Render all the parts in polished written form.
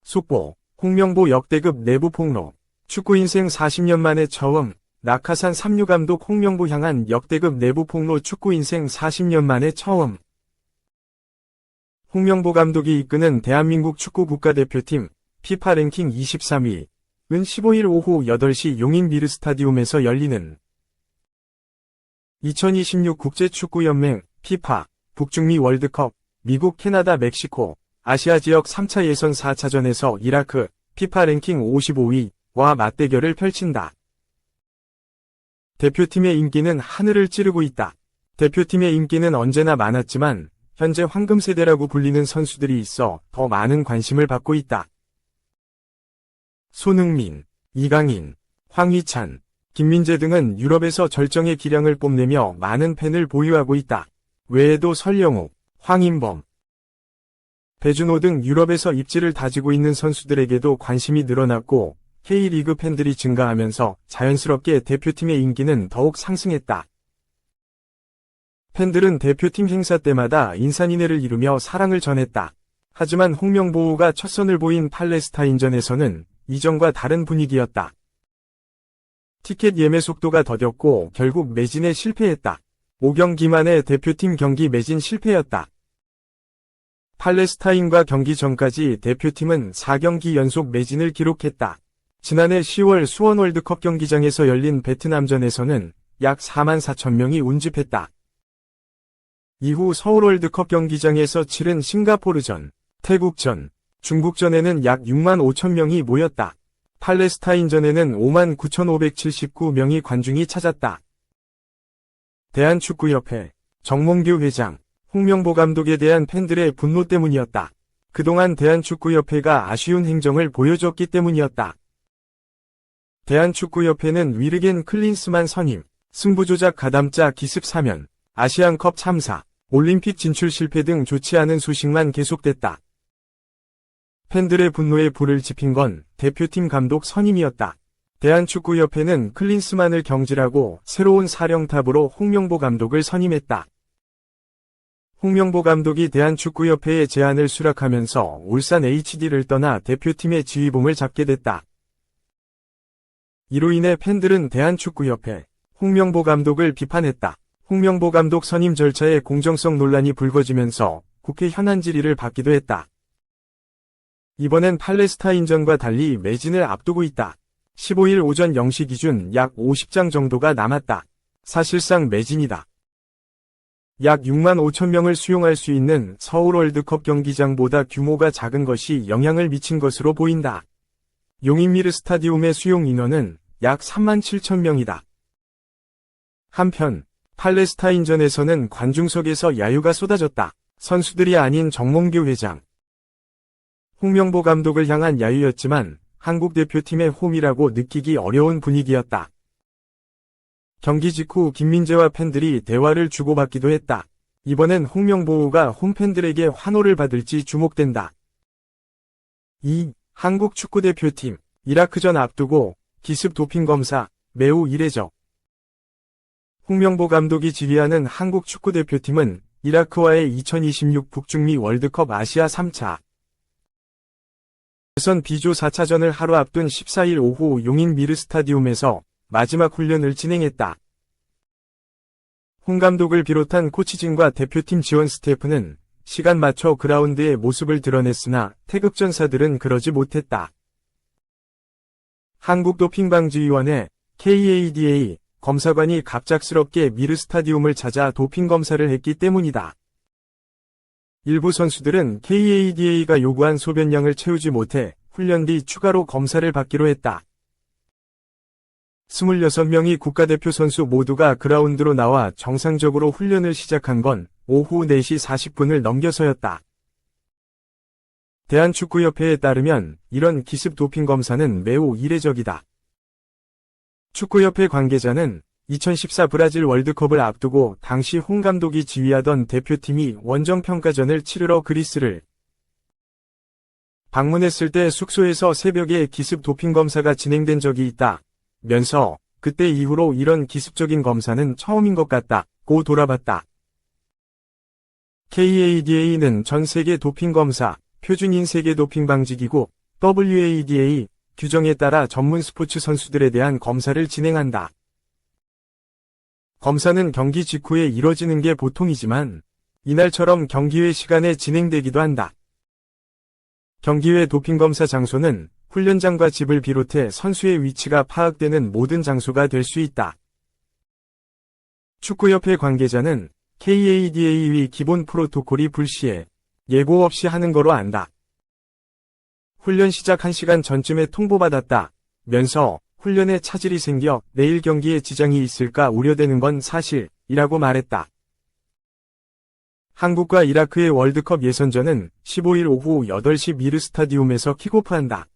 속보, 홍명보 역대급 내부 폭로, 축구 인생 40년 만에 처음, 낙하산 3류 감독 홍명보 향한 역대급 내부 폭로 축구 인생 40년 만에 처음. 홍명보 감독이 이끄는 대한민국 축구 국가대표팀, 피파 랭킹 23위, 은 15일 오후 8시 용인 미르스타디움에서 열리는 2026 국제축구연맹, 피파, 북중미 월드컵, 미국, 캐나다, 멕시코, 아시아 지역 3차 예선 4차전에서 이라크, 피파 랭킹 55위와 맞대결을 펼친다. 대표팀의 인기는 하늘을 찌르고 있다. 대표팀의 인기는 언제나 많았지만 현재 황금세대라고 불리는 선수들이 있어 더 많은 관심을 받고 있다. 손흥민, 이강인, 황희찬, 김민재 등은 유럽에서 절정의 기량을 뽐내며 많은 팬을 보유하고 있다. 외에도 설영욱, 황인범, 배준호 등 유럽에서 입지를 다지고 있는 선수들에게도 관심이 늘어났고 K리그 팬들이 증가하면서 자연스럽게 대표팀의 인기는 더욱 상승했다. 팬들은 대표팀 행사 때마다 인산인해를 이루며 사랑을 전했다. 하지만 홍명보가 첫 선을 보인 팔레스타인전에서는 이전과 다른 분위기였다. 티켓 예매 속도가 더뎠고 결국 매진에 실패했다. 5경기 만에 대표팀 경기 매진 실패였다. 팔레스타인과 경기 전까지 대표팀은 4경기 연속 매진을 기록했다. 지난해 10월 수원 월드컵 경기장에서 열린 베트남전에서는 약 4만 4천 명이 운집했다. 이후 서울 월드컵 경기장에서 치른 싱가포르전, 태국전, 중국전에는 약 6만 5천 명이 모였다. 팔레스타인전에는 5만 9,579명이 관중이 찾았다. 대한축구협회, 정몽규 회장, 홍명보 감독에 대한 팬들의 분노 때문이었다. 그동안 대한축구협회가 아쉬운 행정을 보여줬기 때문이었다. 대한축구협회는 위르겐 클린스만 선임, 승부조작 가담자 기습 사면, 아시안컵 참사, 올림픽 진출 실패 등 좋지 않은 소식만 계속됐다. 팬들의 분노에 불을 지핀 건 대표팀 감독 선임이었다. 대한축구협회는 클린스만을 경질하고 새로운 사령탑으로 홍명보 감독을 선임했다. 홍명보 감독이 대한축구협회의 제안을 수락하면서 울산 HD를 떠나 대표팀의 지휘봉을 잡게 됐다. 이로 인해 팬들은 대한축구협회, 홍명보 감독을 비판했다. 홍명보 감독 선임 절차의 공정성 논란이 불거지면서 국회 현안 질의를 받기도 했다. 이번엔 팔레스타인전과 달리 매진을 앞두고 있다. 15일 오전 0시 기준 약 50장 정도가 남았다. 사실상 매진이다. 약 6만 5천 명을 수용할 수 있는 서울 월드컵 경기장보다 규모가 작은 것이 영향을 미친 것으로 보인다. 용인미르 스타디움의 수용 인원은 약 3만 7천 명이다. 한편 팔레스타인전에서는 관중석에서 야유가 쏟아졌다. 선수들이 아닌 정몽규 회장, 홍명보 감독을 향한 야유였지만 한국 대표팀의 홈이라고 느끼기 어려운 분위기였다. 경기 직후 김민재와 팬들이 대화를 주고받기도 했다. 이번엔 홍명보가 홈팬들에게 환호를 받을지 주목된다. 2. 한국 축구대표팀, 이라크전 앞두고 기습 도핑 검사, 매우 이례적. 홍명보 감독이 지휘하는 한국 축구대표팀은 이라크와의 2026 북중미 월드컵 아시아 3차 예선 B조 4차전을 하루 앞둔 14일 오후 용인 미르 스타디움에서 마지막 훈련을 진행했다. 홍 감독을 비롯한 코치진과 대표팀 지원 스태프는 시간 맞춰 그라운드의 모습을 드러냈으나 태극전사들은 그러지 못했다. 한국도핑방지위원회 KADA 검사관이 갑작스럽게 미르 스타디움을 찾아 도핑 검사를 했기 때문이다. 일부 선수들은 KADA가 요구한 소변량을 채우지 못해 훈련 뒤 추가로 검사를 받기로 했다. 26명의 국가대표 선수 모두가 그라운드로 나와 정상적으로 훈련을 시작한 건 오후 4시 40분을 넘겨서였다. 대한축구협회에 따르면 이런 기습 도핑 검사는 매우 이례적이다. 축구협회 관계자는 2014 브라질 월드컵을 앞두고 당시 홍 감독이 지휘하던 대표팀이 원정평가전을 치르러 그리스를 방문했을 때 숙소에서 새벽에 기습 도핑 검사가 진행된 적이 있다 면서 그때 이후로 이런 기습적인 검사는 처음인 것 같다고 돌아봤다. KADA는 전 세계 도핑 검사, 표준인 세계 도핑 방지기구, WADA 규정에 따라 전문 스포츠 선수들에 대한 검사를 진행한다. 검사는 경기 직후에 이뤄지는 게 보통이지만 이날처럼 경기회 시간에 진행되기도 한다. 경기회 도핑검사 장소는 훈련장과 집을 비롯해 선수의 위치가 파악되는 모든 장소가 될 수 있다. 축구협회 관계자는 KADA의 기본 프로토콜이 불시에 예고 없이 하는 거로 안다. 훈련 시작 1시간 전쯤에 통보받았다. 면서 훈련에 차질이 생겨 내일 경기에 지장이 있을까 우려되는 건 사실이라고 말했다. 한국과 이라크의 월드컵 예선전은 15일 오후 8시 미르 스타디움에서 킥오프한다.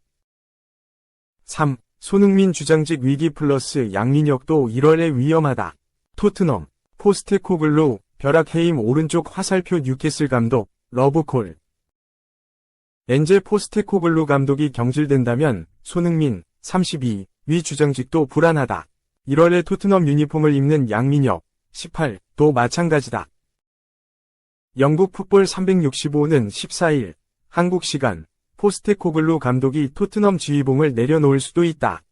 3. 손흥민 주장직 위기 플러스 양민혁도 1월에 위험하다. 토트넘, 포스테코글루, 벼락해임 오른쪽 화살표 뉴캐슬 감독, 러브콜. 엔제 포스테코글루 감독이 경질된다면 손흥민, 32, 위 주장직도 불안하다. 1월에 토트넘 유니폼을 입는 양민혁, 18도 마찬가지다. 영국 풋볼 365는 14일, 한국 시간, 포스테코글루 감독이 토트넘 지휘봉을 내려놓을 수도 있다.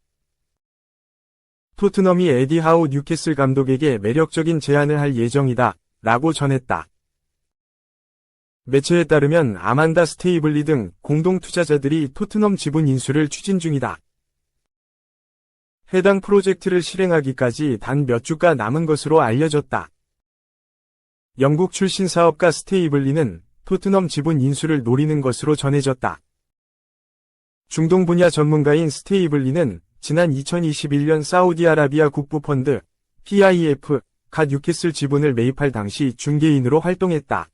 토트넘이 에디 하우 뉴캐슬 감독에게 매력적인 제안을 할 예정이다, 라고 전했다. 매체에 따르면 아만다 스테이블리 등 공동 투자자들이 토트넘 지분 인수를 추진 중이다. 해당 프로젝트를 실행하기까지 단 몇 주가 남은 것으로 알려졌다. 영국 출신 사업가 스테이블리는 토트넘 지분 인수를 노리는 것으로 전해졌다. 중동 분야 전문가인 스테이블리는 지난 2021년 사우디아라비아 국부펀드 PIF-가 뉴캐슬 지분을 매입할 당시 중개인으로 활동했다.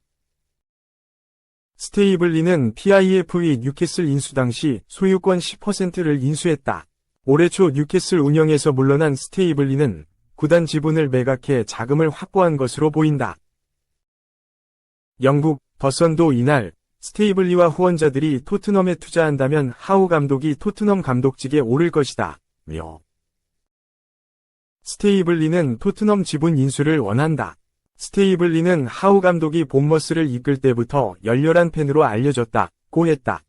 스테이블리는 PIF의 뉴캐슬 인수 당시 소유권 10%를 인수했다. 올해 초 뉴캐슬 운영에서 물러난 스테이블리는 구단 지분을 매각해 자금을 확보한 것으로 보인다. 영국 더선도 이날 스테이블리와 후원자들이 토트넘에 투자한다면 하우 감독이 토트넘 감독직에 오를 것이다. 며 스테이블리는 토트넘 지분 인수를 원한다. 스테이블리는 하우 감독이 본머스를 이끌 때부터 열렬한 팬으로 알려졌다고 했다.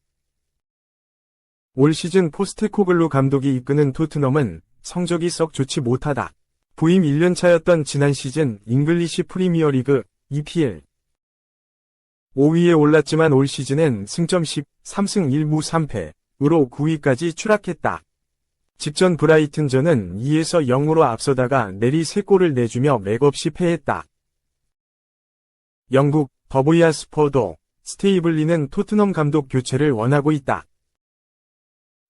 올 시즌 포스테코글루 감독이 이끄는 토트넘은 성적이 썩 좋지 못하다. 부임 1년차였던 지난 시즌 잉글리시 프리미어리그 EPL 5위에 올랐지만 올 시즌엔 승점 13승 1무 3패으로 9위까지 추락했다. 직전 브라이튼전은 2에서 0으로 앞서다가 내리 3골을 내주며 맥없이 패했다. 영국 더보이아스퍼도 스테이블리는 토트넘 감독 교체를 원하고 있다.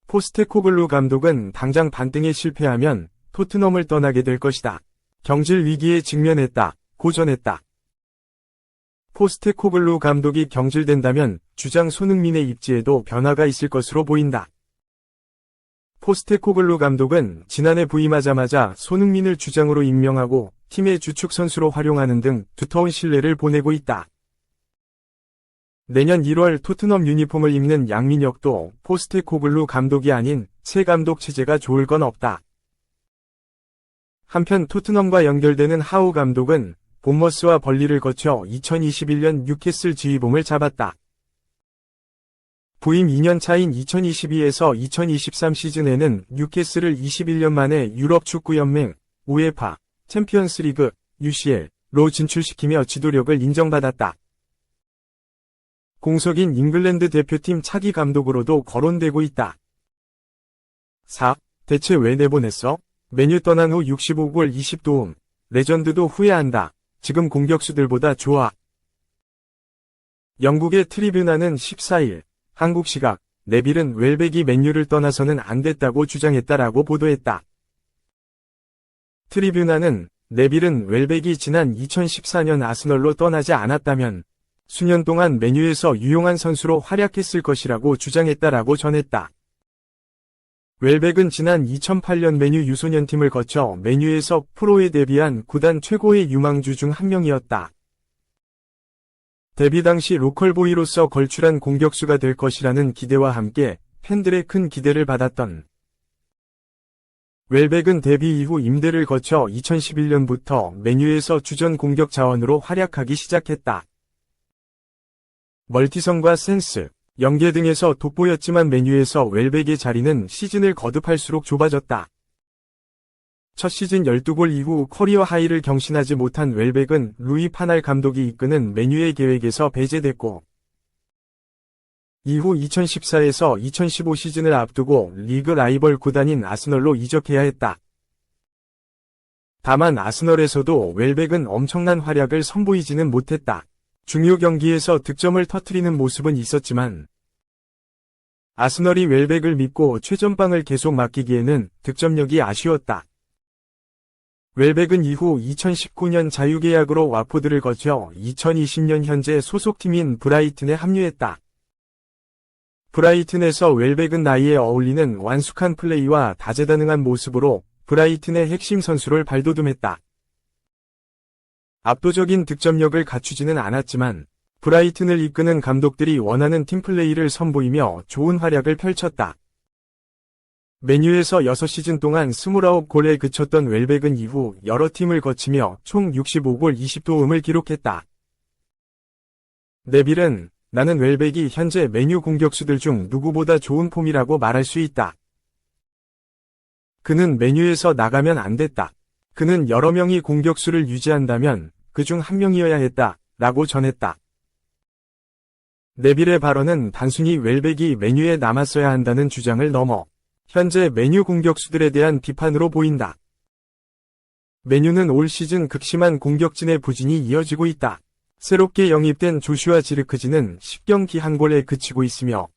포스테코글루 감독은 당장 반등에 실패하면 토트넘을 떠나게 될 것이다. 경질 위기에 직면했다고 전했다. 포스테코글루 감독이 경질된다면 주장 손흥민의 입지에도 변화가 있을 것으로 보인다. 포스테코글루 감독은 지난해 부임하자마자 손흥민을 주장으로 임명하고 팀의 주축 선수로 활용하는 등 두터운 신뢰를 보내고 있다. 내년 1월 토트넘 유니폼을 입는 양민혁도 포스테코글루 감독이 아닌 새 감독 체제가 좋을 건 없다. 한편 토트넘과 연결되는 하우 감독은 본머스와 벌리를 거쳐 2021년 뉴캐슬 지휘봉을 잡았다. 부임 2년 차인 2022에서 2023 시즌에는 뉴캐슬을 21년 만에 유럽 축구연맹, 우에파, 챔피언스리그, UCL로 진출시키며 지도력을 인정받았다. 공석인 잉글랜드 대표팀 차기 감독으로도 거론되고 있다. 4. 대체 왜 내보냈어? 메뉴 떠난 후 65골 20도움. 레전드도 후회한다. 지금 공격수들보다 좋아. 영국의 트리뷰나는 14일, 한국 시각, 네빌은 웰백이 맨유를 떠나서는 안 됐다고 주장했다라고 보도했다. 트리뷰나는 네빌은 웰백이 지난 2014년 아스널로 떠나지 않았다면 수년 동안 맨유에서 유용한 선수로 활약했을 것이라고 주장했다라고 전했다. 웰백은 지난 2008년 맨유 유소년팀을 거쳐 맨유에서 프로에 데뷔한 구단 최고의 유망주 중 한 명이었다. 데뷔 당시 로컬보이로서 걸출한 공격수가 될 것이라는 기대와 함께 팬들의 큰 기대를 받았던 웰백은 데뷔 이후 임대를 거쳐 2011년부터 맨유에서 주전 공격 자원으로 활약하기 시작했다. 멀티성과 센스, 연계 등에서 돋보였지만 맨유에서 웰백의 자리는 시즌을 거듭할수록 좁아졌다. 첫 시즌 12골 이후 커리어 하이를 경신하지 못한 웰백은 루이 파날 감독이 이끄는 맨유의 계획에서 배제됐고, 이후 2014에서 2015 시즌을 앞두고 리그 라이벌 구단인 아스널로 이적해야 했다. 다만 아스널에서도 웰백은 엄청난 활약을 선보이지는 못했다. 중요 경기에서 득점을 터뜨리는 모습은 있었지만 아스널이 웰백을 믿고 최전방을 계속 맡기기에는 득점력이 아쉬웠다. 웰백은 이후 2019년 자유계약으로 와포드를 거쳐 2020년 현재 소속팀인 브라이튼에 합류했다. 브라이튼에서 웰백은 나이에 어울리는 완숙한 플레이와 다재다능한 모습으로 브라이튼의 핵심 선수를 발돋움했다. 압도적인 득점력을 갖추지는 않았지만 브라이튼을 이끄는 감독들이 원하는 팀플레이를 선보이며 좋은 활약을 펼쳤다. 맨유에서 6시즌 동안 29골에 그쳤던 웰백은 이후 여러 팀을 거치며 총 65골 20도움을 기록했다. 네빌은 나는 웰백이 현재 맨유 공격수들 중 누구보다 좋은 폼이라고 말할 수 있다. 그는 맨유에서 나가면 안 됐다. 그는 여러 명이 공격수를 유지한다면 그중 한 명이어야 했다. 라고 전했다. 네빌의 발언은 단순히 웰백이 맨유에 남았어야 한다는 주장을 넘어 현재 맨유 공격수들에 대한 비판으로 보인다. 맨유는 올 시즌 극심한 공격진의 부진이 이어지고 있다. 새롭게 영입된 조슈아 지르크지는 10경기 1골에 그치고 있으며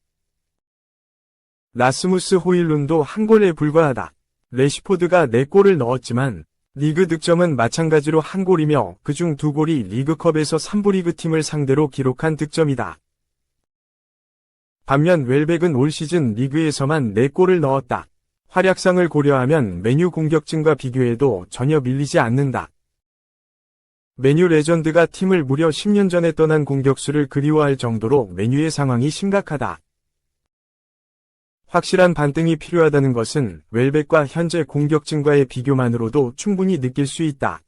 라스무스 호일룬도 1골에 불과하다. 레시포드가 4골을 넣었지만 리그 득점은 마찬가지로 1골이며 그중 2골이 리그컵에서 3부 리그팀을 상대로 기록한 득점이다. 반면 웰백은 올 시즌 리그에서만 4골을 넣었다. 활약상을 고려하면 맨유 공격진과 비교해도 전혀 밀리지 않는다. 맨유 레전드가 팀을 무려 10년 전에 떠난 공격수를 그리워할 정도로 맨유의 상황이 심각하다. 확실한 반등이 필요하다는 것은 웰백과 현재 공격진과의 비교만으로도 충분히 느낄 수 있다.